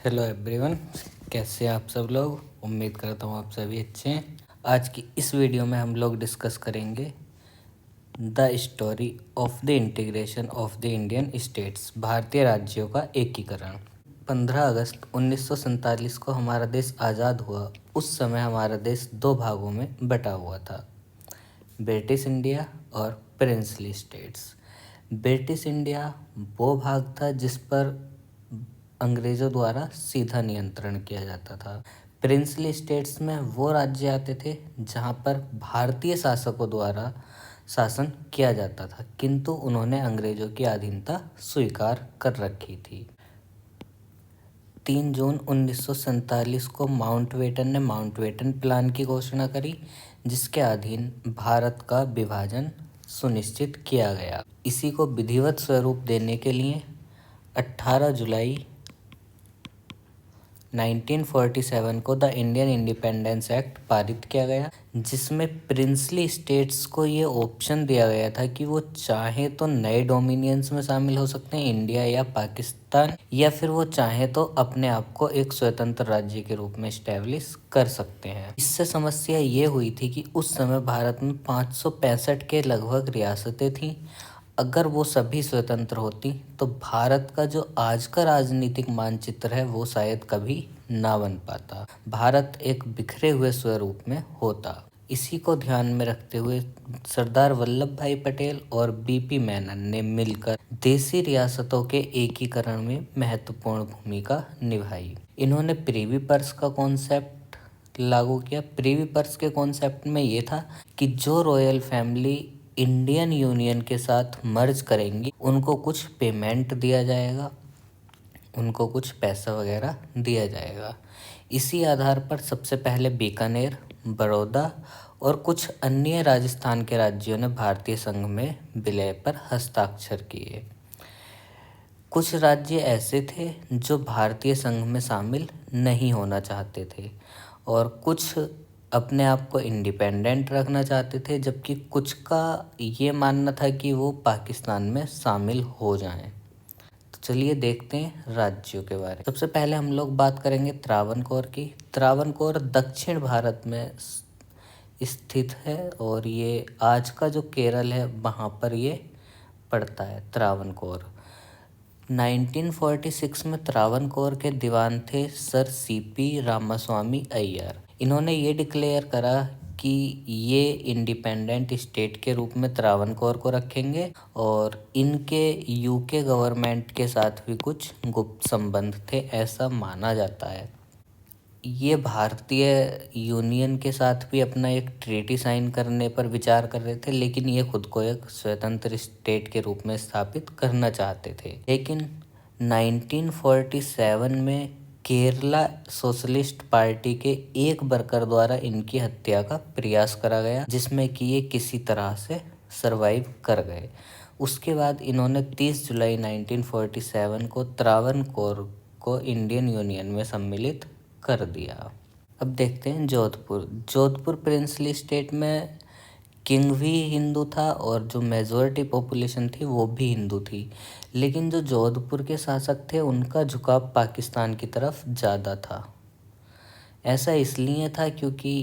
Hello everyone. कैसे हैं आप सब लोग। उम्मीद करता हूँ आप सभी अच्छे हैं। आज की इस वीडियो में हम लोग डिस्कस करेंगे the story of the integration of the Indian states, भारतीय राज्यों का एकीकरण। 15 अगस्त 1947 को हमारा देश आज़ाद हुआ। उस समय हमारा देश दो भागों में बटा हुआ था, ब्रिटिश इंडिया और प्रिंसली स्टेट्स। ब्रिटिश इंडिया वो भाग था जिस पर अंग्रेज़ों द्वारा सीधा नियंत्रण किया जाता था। प्रिंसली स्टेट्स में वो राज्य आते थे जहाँ पर भारतीय शासकों द्वारा शासन किया जाता था, किंतु उन्होंने अंग्रेज़ों की अधीनता स्वीकार कर रखी थी। 3 जून 1947 को माउंटबेटन ने माउंटबेटन प्लान की घोषणा करी, जिसके अधीन भारत का विभाजन सुनिश्चित किया गया। इसी को विधिवत स्वरूप देने के लिए 18 जुलाई 1947 को द इंडियन इंडिपेंडेंस एक्ट पारित किया गया, जिसमें प्रिंसली स्टेट्स को ये ऑप्शन दिया गया था कि वो चाहे तो नए डोमिनियंस में शामिल हो सकते हैं, इंडिया या पाकिस्तान, या फिर वो चाहे तो अपने आप को एक स्वतंत्र राज्य के रूप में स्टैब्लिश कर सकते हैं। इससे समस्या ये हुई थी कि उस समय भारत में 565 के लगभग रियासतें थीं। अगर वो सभी स्वतंत्र होती तो भारत का जो आज का राजनीतिक मानचित्र है वो शायद कभी ना बन पाता। भारत एक बिखरे हुए स्वरूप में होता। इसी को ध्यान में रखते हुए सरदार वल्लभ भाई पटेल और बीपी मेनन ने मिलकर देशी रियासतों के एकीकरण में महत्वपूर्ण भूमिका निभाई। इन्होंने प्रिवी पर्स का कॉन्सेप्ट लागू किया। प्रिवी पर्स के कॉन्सेप्ट में ये था कि जो रॉयल फैमिली इंडियन यूनियन के साथ मर्ज करेंगी उनको कुछ पेमेंट दिया जाएगा, उनको कुछ पैसा वगैरह दिया जाएगा। इसी आधार पर सबसे पहले बीकानेर, बड़ौदा और कुछ अन्य राजस्थान के राज्यों ने भारतीय संघ में विलय पर हस्ताक्षर किए। कुछ राज्य ऐसे थे जो भारतीय संघ में शामिल नहीं होना चाहते थे और कुछ अपने आप को इंडिपेंडेंट रखना चाहते थे, जबकि कुछ का ये मानना था कि वो पाकिस्तान में शामिल हो जाएं। तो चलिए देखते हैं राज्यों के बारे में। सबसे पहले हम लोग बात करेंगे त्रावणकोर की। त्रावणकोर दक्षिण भारत में स्थित है और ये आज का जो केरल है वहाँ पर ये पड़ता है त्रावणकोर। 1946 में त्रावणकोर के दीवान थे सर सीपी रामास्वामी अय्यर। इन्होंने ये डिक्लेयर करा कि ये इंडिपेंडेंट स्टेट के रूप में त्रावणकोर को रखेंगे और इनके यूके गवर्नमेंट के साथ भी कुछ गुप्त संबंध थे, ऐसा माना जाता है। ये भारतीय यूनियन के साथ भी अपना एक ट्रीटी साइन करने पर विचार कर रहे थे, लेकिन ये खुद को एक स्वतंत्र स्टेट के रूप में स्थापित करना चाहते थे। लेकिन 1947 में केरला सोशलिस्ट पार्टी के एक वर्कर द्वारा इनकी हत्या का प्रयास करा गया, जिसमें कि ये किसी तरह से सरवाइव कर गए। उसके बाद इन्होंने 30 जुलाई 1947 को त्रावणकोर को इंडियन यूनियन में सम्मिलित कर दिया। अब देखते हैं जोधपुर। जोधपुर प्रिंसली स्टेट में किंग भी हिंदू था और जो मेजॉरिटी पॉपुलेशन थी वो भी हिंदू थी, लेकिन जो जोधपुर के शासक थे उनका झुकाव पाकिस्तान की तरफ ज़्यादा था। ऐसा इसलिए था क्योंकि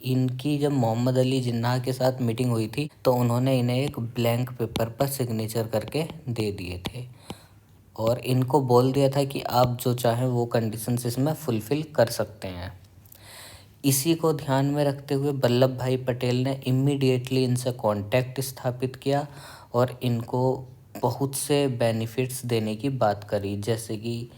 इनकी जब मोहम्मद अली जिन्नाह के साथ मीटिंग हुई थी तो उन्होंने इन्हें एक ब्लैंक पेपर पर सिग्नेचर करके दे दिए थे और इनको बोल दिया था कि आप जो चाहें वो कंडीशंस इसमें फुलफ़िल कर सकते हैं। इसी को ध्यान में रखते हुए वल्लभ भाई पटेल ने इमीडिएटली इनसे कांटेक्ट स्थापित किया और इनको बहुत से बेनिफिट्स देने की बात करी, जैसे कि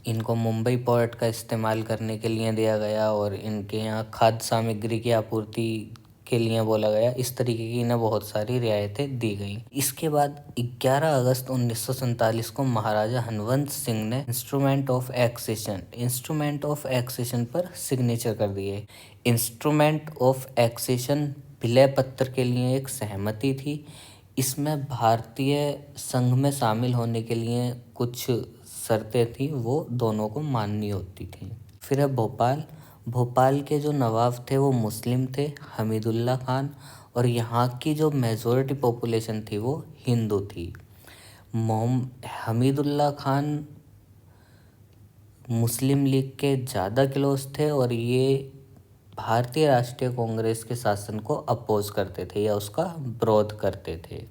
इनको मुंबई पोर्ट का इस्तेमाल करने के लिए दिया गया और इनके यहाँ खाद्य सामग्री की आपूर्ति के लिए बोला गया। इस तरीके की इन्हें बहुत सारी रियायतें दी गई। इसके बाद 11 अगस्त 1947 को महाराजा हरवंश सिंह ने इंस्ट्रूमेंट ऑफ एक्सेशन पर सिग्नेचर कर दिए। इंस्ट्रूमेंट ऑफ एक्सेशन विलय पत्र के लिए एक सहमति थी। इसमें भारतीय संघ में शामिल होने के लिए कुछ शर्तें थी, वो दोनों को माननी होती थी। फिर है भोपाल। भोपाल के जो नवाब थे वो मुस्लिम थे, हमीदुल्ला खान, और यहाँ की जो मेजॉरिटी पॉपुलेशन थी वो हिंदू थी। हमीदुल्ला खान मुस्लिम लीग के ज़्यादा क्लोज थे और ये भारतीय राष्ट्रीय कांग्रेस के शासन को अपोज करते थे या उसका विरोध करते थे।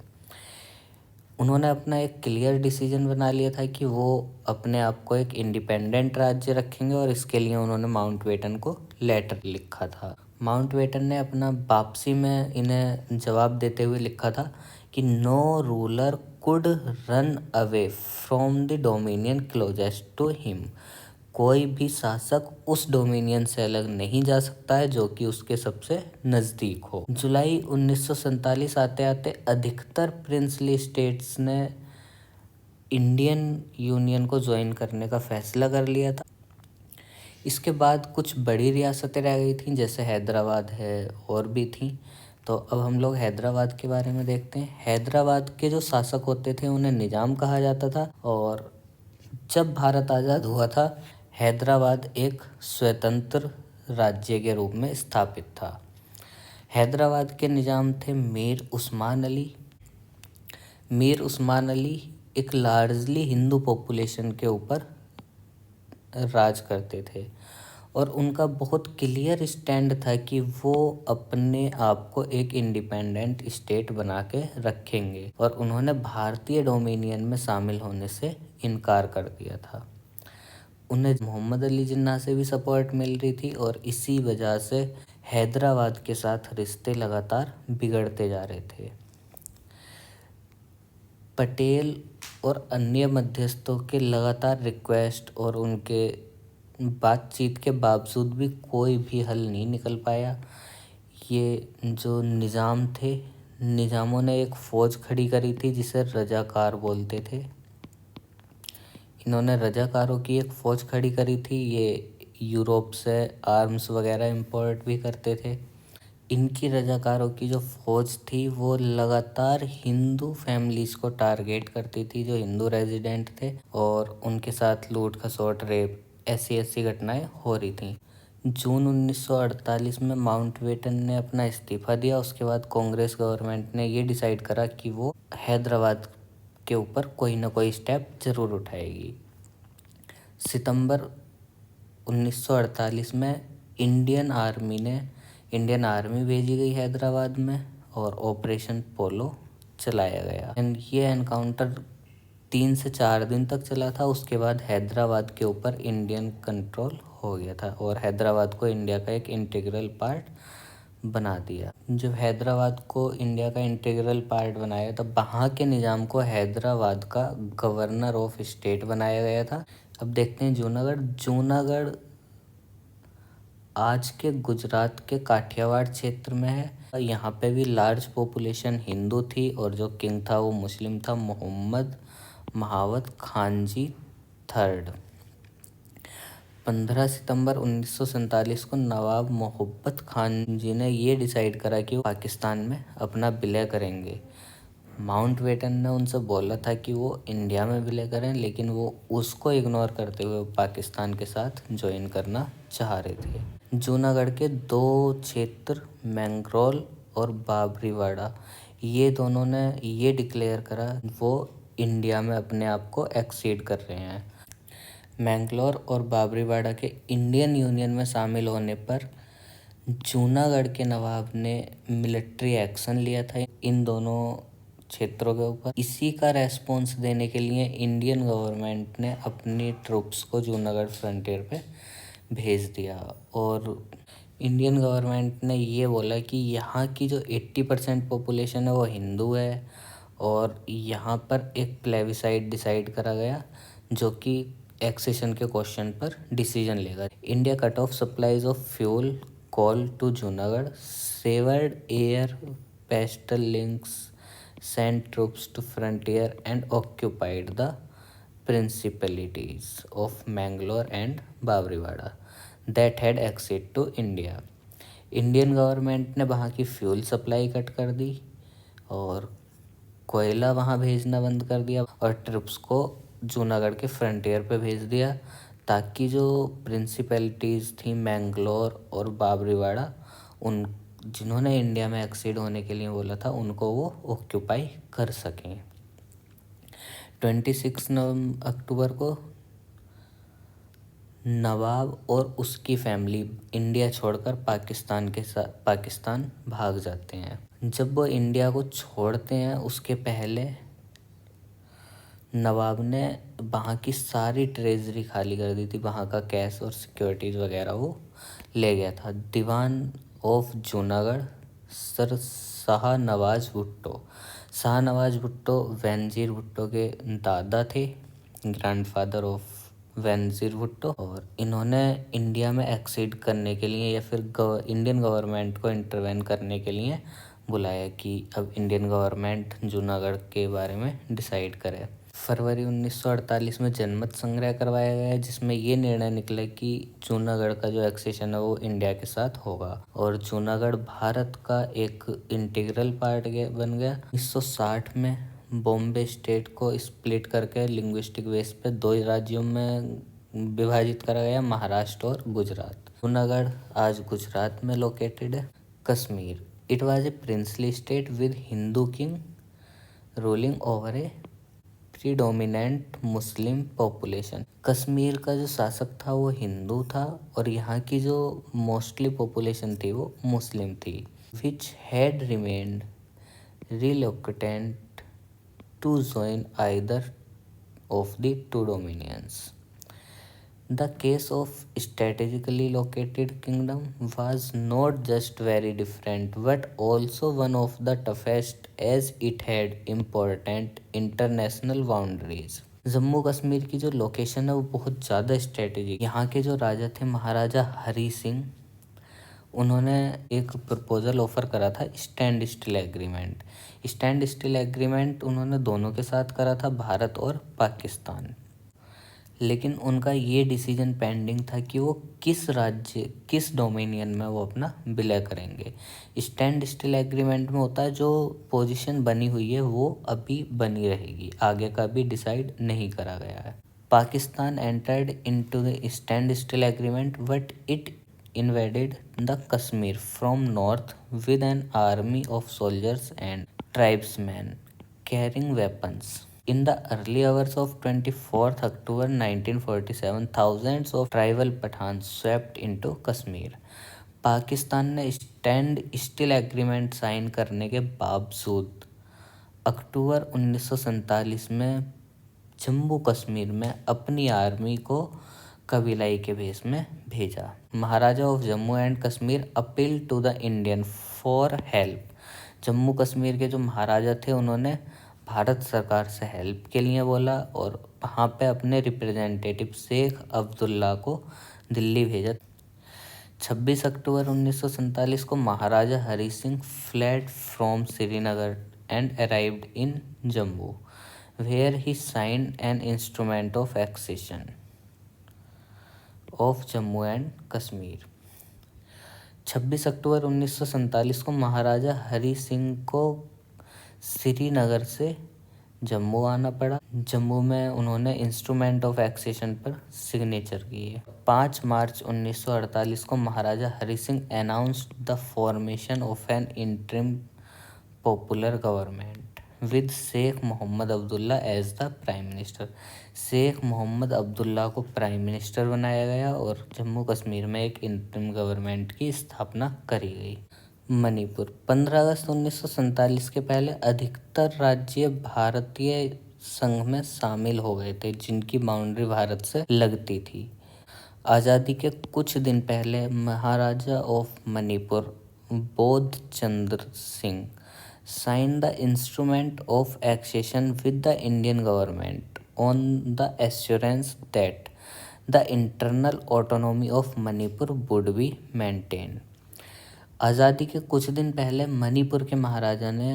उन्होंने अपना एक क्लियर डिसीजन बना लिया था कि वो अपने आप को एक इंडिपेंडेंट राज्य रखेंगे और इसके लिए उन्होंने माउंटबेटन को लेटर लिखा था। माउंटबेटन ने अपना वापसी में इन्हें जवाब देते हुए लिखा था कि no ruler could run away from the dominion closest to him. कोई भी शासक उस डोमिनियन से अलग नहीं जा सकता है जो कि उसके सबसे नज़दीक हो। जुलाई 1947 आते आते अधिकतर प्रिंसली स्टेट्स ने इंडियन यूनियन को ज्वाइन करने का फैसला कर लिया था। इसके बाद कुछ बड़ी रियासतें रह गई थीं, जैसे हैदराबाद है और भी थीं। तो अब हम लोग हैदराबाद के बारे में देखते हैं। हैदराबाद के जो शासक होते थे उन्हें निज़ाम कहा जाता था और जब भारत आज़ाद हुआ था हैदराबाद एक स्वतंत्र राज्य के रूप में स्थापित था। हैदराबाद के निज़ाम थे मीर उस्मान अली। मीर उस्मान अली एक लार्जली हिंदू पॉपुलेशन के ऊपर राज करते थे और उनका बहुत क्लियर स्टैंड था कि वो अपने आप को एक इंडिपेंडेंट स्टेट बना के रखेंगे और उन्होंने भारतीय डोमिनियन में शामिल होने से इनकार कर दिया था। उन्हें मोहम्मद अली जिन्ना से भी सपोर्ट मिल रही थी और इसी वजह से हैदराबाद के साथ रिश्ते लगातार बिगड़ते जा रहे थे। पटेल और अन्य मध्यस्थों के लगातार रिक्वेस्ट और उनके बातचीत के बावजूद भी कोई भी हल नहीं निकल पाया। ये जो निज़ाम थे, निज़ामों ने एक फ़ौज खड़ी करी थी जिसे रजाकार बोलते थे। इन्होंने रजाकारों की एक फ़ौज खड़ी करी थी। ये यूरोप से आर्म्स वगैरह इंपोर्ट भी करते थे। इनकी रजाकारों की जो फ़ौज थी वो लगातार हिंदू फैमिलीज़ को टारगेट करती थी जो हिंदू रेजिडेंट थे और उनके साथ लूट खसोट रेप ऐसी घटनाएं हो रही थी। जून 1948 में माउंटबेटन ने अपना इस्तीफ़ा दिया। उसके बाद कांग्रेस गवर्नमेंट ने ये डिसाइड करा कि वो हैदराबाद के ऊपर कोई ना कोई स्टेप ज़रूर उठाएगी। सितंबर 1948 में इंडियन आर्मी भेजी गई हैदराबाद में और ऑपरेशन पोलो चलाया गया। एंड ये एनकाउंटर 3 से 4 दिन तक चला था। उसके बाद हैदराबाद के ऊपर इंडियन कंट्रोल हो गया था और हैदराबाद को इंडिया का एक इंटीग्रल पार्ट बना दिया। जब हैदराबाद को इंडिया का इंटीग्रल पार्ट बनाया तब वहाँ के निज़ाम को हैदराबाद का गवर्नर ऑफ स्टेट बनाया गया था। अब देखते हैं जूनागढ़ आज के गुजरात के काठियावाड़ क्षेत्र में है। यहाँ पे भी लार्ज पॉपुलेशन हिंदू थी और जो किंग था वो मुस्लिम था, मोहम्मद महावत खानजी थर्ड। 15 सितंबर 1947 को नवाब मोहब्बत खान जी ने ये डिसाइड करा कि वो पाकिस्तान में अपना विलय करेंगे। माउंटबेटन ने उनसे बोला था कि वो इंडिया में विलय करें, लेकिन वो उसको इग्नोर करते हुए पाकिस्तान के साथ ज्वाइन करना चाह रहे थे। जूनागढ़ के 2 क्षेत्र मैंगरोल और बाबरीवाड़ा, ये दोनों ने ये डिक्लेयर करा वो इंडिया में अपने आप को एक्सीड कर रहे हैं। मैंगलोर और बाबरीवाड़ा के इंडियन यूनियन में शामिल होने पर जूनागढ़ के नवाब ने मिलिट्री एक्शन लिया था इन दोनों क्षेत्रों के ऊपर। इसी का रेस्पॉन्स देने के लिए इंडियन गवर्नमेंट ने अपनी ट्रूप्स को जूनागढ़ फ्रंटियर पे भेज दिया और इंडियन गवर्नमेंट ने ये बोला कि यहाँ की जो 80% पॉपुलेशन है वो हिंदू है और यहाँ पर एक प्लेबिसाइड डिसाइड करा गया जो कि एक्सेशन के क्वेश्चन पर डिसीजन लेगा। India cut off supplies of fuel coal to Junagadh, severed air postal links, sent troops to frontier and occupied the principalities of Mangalore and Babriwada that had access to India. Indian government ने वहाँ की fuel supply cut कर दी और कोयला वहाँ भेजना बंद कर दिया और ट्रिप्स को जूनागढ़ के फ्रंटियर पे भेज दिया ताकि जो प्रिंसिपैलिटीज़ थी मैंगलोर और बाबरीवाड़ा, उन जिन्होंने इंडिया में एक्सीड होने के लिए बोला था उनको वो ऑक्यूपाई कर सकें। 26 अक्टूबर को नवाब और उसकी फैमिली इंडिया छोड़कर पाकिस्तान भाग जाते हैं। जब वो इंडिया को छोड़ते हैं उसके पहले नवाब ने वहाँ की सारी ट्रेजरी खाली कर दी थी, वहाँ का कैश और सिक्योरिटीज़ वगैरह वो ले गया था। दीवान ऑफ जूनागढ़ सर शाहनवाज भुट्टो। शाहनवाज भुट्टो वेनजीर भुट्टो के दादा थे, ग्रैंडफादर ऑफ वेनजीर भुट्टो। और इन्होंने इंडिया में एक्सीड करने के लिए या फिर इंडियन गवर्नमेंट को इंटरवेन करने के लिए बुलाया कि अब इंडियन गवर्नमेंट जूनागढ़ के बारे में डिसाइड करे। फरवरी 1948 में जनमत संग्रह करवाया गया जिसमें ये निर्णय निकला कि जूनागढ़ का जो एक्सेशन है वो इंडिया के साथ होगा और जूनागढ़ भारत का एक इंटीग्रल पार्ट बन गया। 1960 में बॉम्बे स्टेट को स्प्लिट करके लिंग्विस्टिक बेस पे दो राज्यों में विभाजित करा गया, महाराष्ट्र और गुजरात। जूनागढ़ आज गुजरात में लोकेटेड है। Kashmir it was a princely state with Hindu king ruling over A predominant Muslim population. Kashmir का जो शासक था वो हिंदू था और यहाँ की जो मोस्टली पॉपुलेशन थी वो मुस्लिम थी, which had remained reluctant to join either of the two dominions. The case of strategically located kingdom was not just very different but also one of the toughest as it had important international boundaries. Jammu Kashmir की जो location है वो बहुत ज़्यादा strategic. यहाँ के जो राजा थे महाराजा हरी सिंह, उन्होंने एक प्रपोजल ऑफर करा था stand still agreement. Stand still agreement उन्होंने दोनों के साथ करा था, भारत और पाकिस्तान। लेकिन उनका ये डिसीजन पेंडिंग था कि वो किस डोमिनियन में वो अपना विलय करेंगे। स्टैंड स्टिल एग्रीमेंट में होता है जो पोजीशन बनी हुई है वो अभी बनी रहेगी, आगे का भी डिसाइड नहीं करा गया है। Pakistan entered into the stand still agreement but it invaded the Kashmir from north with an army of soldiers and tribesmen carrying weapons. In the early hours of 24th October 1947, thousands of tribal Pathans swept into Kashmir. Pakistan ने stand still agreement sign करने के बावजूद अक्टूबर 1947 में जम्मू कश्मीर में अपनी army को कबीलाई के भेष में भेजा। Maharaja of Jammu and Kashmir appeal to the Indian for help. Jammu Kashmir के जो महाराजा थे उन्होंने भारत सरकार से हेल्प के लिए बोला और वहाँ पे अपने रिप्रेजेंटेटिव शेख अब्दुल्ला को दिल्ली भेजा। 26 अक्टूबर 1947 को Maharaja Hari Singh fled from Srinagar and arrived in Jammu where he signed an instrument of accession of Jammu and Kashmir. 26 अक्टूबर 1947 को महाराजा हरी सिंह को श्रीनगर से जम्मू आना पड़ा। जम्मू में उन्होंने इंस्ट्रूमेंट ऑफ एक्सेशन पर सिग्नेचर किए। 5 मार्च 1948 को Maharaja Hari Singh announced the formation of an interim popular government with Sheikh Mohammad Abdullah as the prime minister. Sheikh Mohammad Abdullah को प्राइम मिनिस्टर बनाया गया और जम्मू कश्मीर में एक इंटरिम गवर्नमेंट की स्थापना करी गई। मणिपुर 15 अगस्त 1947 के पहले अधिकतर राज्य भारतीय संघ में शामिल हो गए थे जिनकी बाउंड्री भारत से लगती थी। आज़ादी के कुछ दिन पहले महाराजा ऑफ मणिपुर बोध Chandra Singh signed the instrument of accession with the Indian government on the assurance that the internal autonomy of Manipur would be maintained. आज़ादी के कुछ दिन पहले मणिपुर के महाराजा ने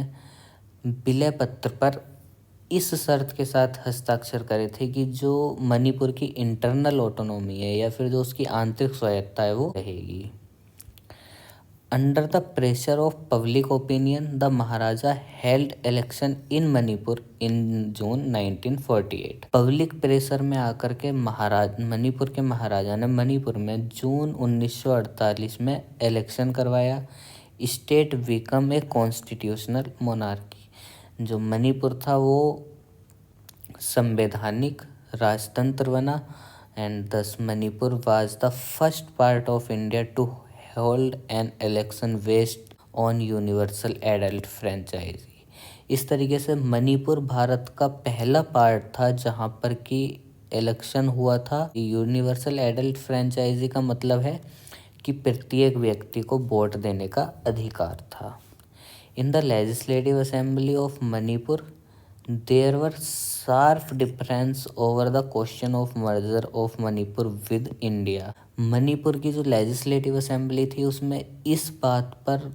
विलय पत्र पर इस शर्त के साथ हस्ताक्षर करे थे कि जो मणिपुर की इंटरनल ऑटोनॉमी है या फिर जो उसकी आंतरिक स्वायत्ता है वो रहेगी। Under the pressure of public opinion, the Maharaja held election in Manipur in June 1948. Public pressure में आकर के मणिपुर के महाराजा ने मणिपुर में जून 1948 में इलेक्शन करवाया। State become a constitutional monarchy. जो मणिपुर था वो संवैधानिक राजतंत्र बना and thus Manipur was the first part of India to hold an election based on universal adult franchise। इस तरीके से मणिपुर भारत का पहला पार्ट था जहाँ पर कि इलेक्शन हुआ था। यूनिवर्सल एडल्ट फ्रेंचाइजी का मतलब है कि प्रत्येक व्यक्ति को वोट देने का अधिकार था। In the legislative assembly of Manipur there were sharp difference over the question of merger of Manipur with India. Manipur की जो लेजिस्लेटिव असेंबली थी उसमें इस बात पर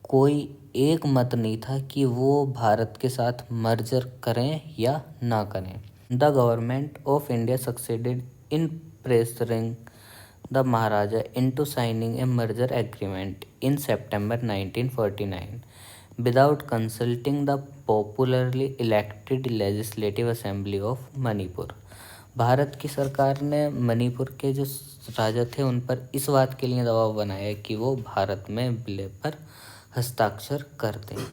कोई एक मत नहीं था कि वो भारत के साथ मर्जर करें या ना करें। The government of India succeeded in pressuring the Maharaja into signing A merger agreement in September 1949 without consulting the popularly elected legislative assembly of Manipur. Bharat की सरकार ने मणिपुर के जो राजा थे उन पर इस बात के लिए दबाव बनाया कि वो भारत में विलय पर हस्ताक्षर कर दें।